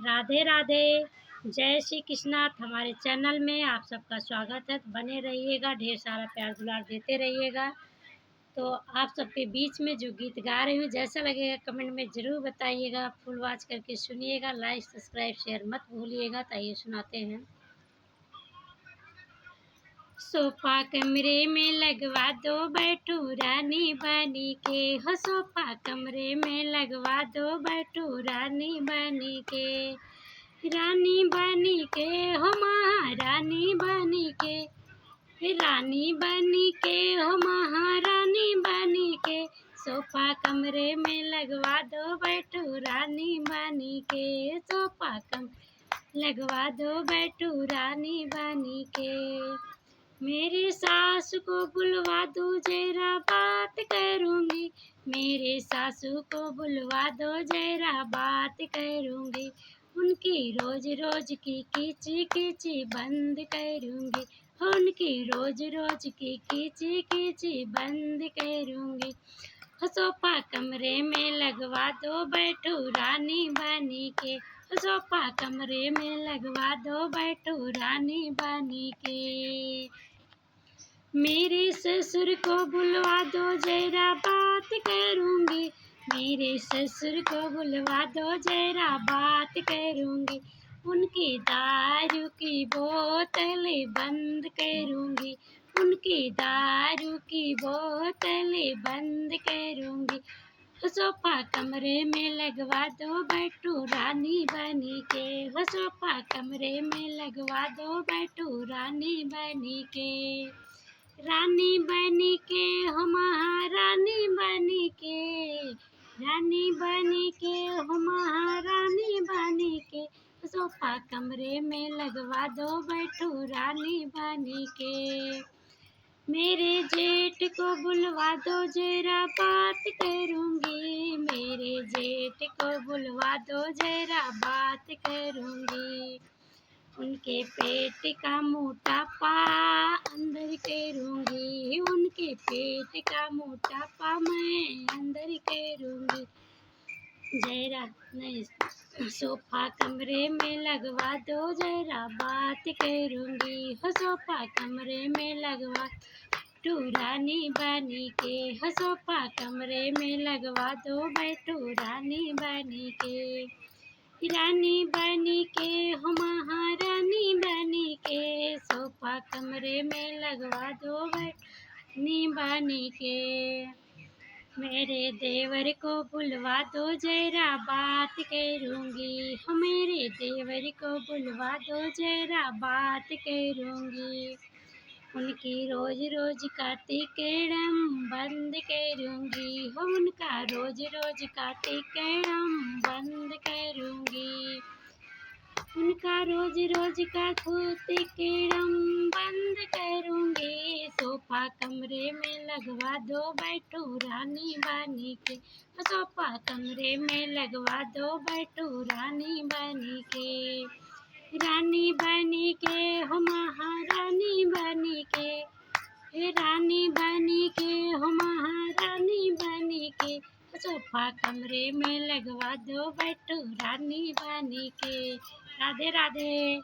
राधे राधे। जय श्री कृष्णाथ। हमारे चैनल में आप सबका स्वागत है। बने रहिएगा, ढेर सारा प्यार दुलार देते रहिएगा। तो आप सबके बीच में जो गीत गा रही हूँ, जैसा लगेगा कमेंट में ज़रूर बताइएगा। फुल वॉच करके सुनिएगा, लाइक सब्सक्राइब शेयर मत भूलिएगा। तो आइए सुनाते हैं। सोफा कमरे में लगवा दो, बैठू रानी बनी के। हो सोफा कमरे में लगवा दो, बैठू रानी बनी के। रानी बनी के, हो महारानी बनी के। रानी बनी के, हो महारानी बनी के। सोफा कमरे में लगवा दो, बैठू रानी बनी के। सोफा कम लगवा दो, बैठू रानी बनी के। मेरी सास को बुलवा दो, जरा बात करूँगी। मेरे सासू को बुलवा दो, जरा बात करूँगी। उनकी रोज रोज की कीची कीची बंद करूँगी। उनकी रोज रोज की कीची कीची बंद करूँगी। सोफा कमरे में लगवा दो, बैठो रानी बनी के। सोफा कमरे में लगवा दो, बैठो रानी बनी के। मेरे ससुर को बुलवा दो, जरा बात करूँगी। मेरे ससुर को बुलवा दो, जरा बात करूँगी। उनकी दारू की बोतल बंद करूँगी। उनकी दारू की बोतल बंद करूँगी। सोफा कमरे में लगवा दो, बैठू रानी बनी के। सोफा कमरे में लगवा दो, बैठू रानी बनी के। रानी बनी के, हो महारानी बनी के। रानी बनी के, हो महारानी बनी के। सोफा कमरे में लगवा दो, बैठो रानी बनी के। मेरे जेठ को बुलवा दो, जरा बात करूँगी। मेरे जेठ को बुलवा दो, जरा बात करूँगी। उनके पेट का मोटापा अंदर करूँगी। उनके पेट का मोटापा मैं अंदर करूँगी। जरा नहीं, सोफा कमरे में लगवा दो, जरा बात करूँगी। हो सोफा कमरे में लगवा बैठू रानी बनी के। हो सोफा कमरे में लगवा दो, बैठू रानी बनी के। रानी बनी के, हो महारानी बनी के। सोफा कमरे में लगवा दो, रानी बनी के। मेरे देवर को बुलवा दो, जरा बात करूँगी। हो मेरे देवर को बुलवा दो, जरा बात करूँगी। उनकी रोज रोज का टिकड़म बंद करूँगी। हो उनका रोज रोज का टिकड़म बंद करूँगी। उनका रोज रोज का टिकड़म बंद करूँगी। सोफा कमरे में लगवा दो, बैठो रानी बनी के। सोफा कमरे में लगवा दो, बैठो रानी बनी के। रानी बनी के, हो महारानी बनी के। रानी बनी के, हो महारानी बनी के। सोफा कमरे में लगवा दो, बैठो रानी बनी के। राधे राधे।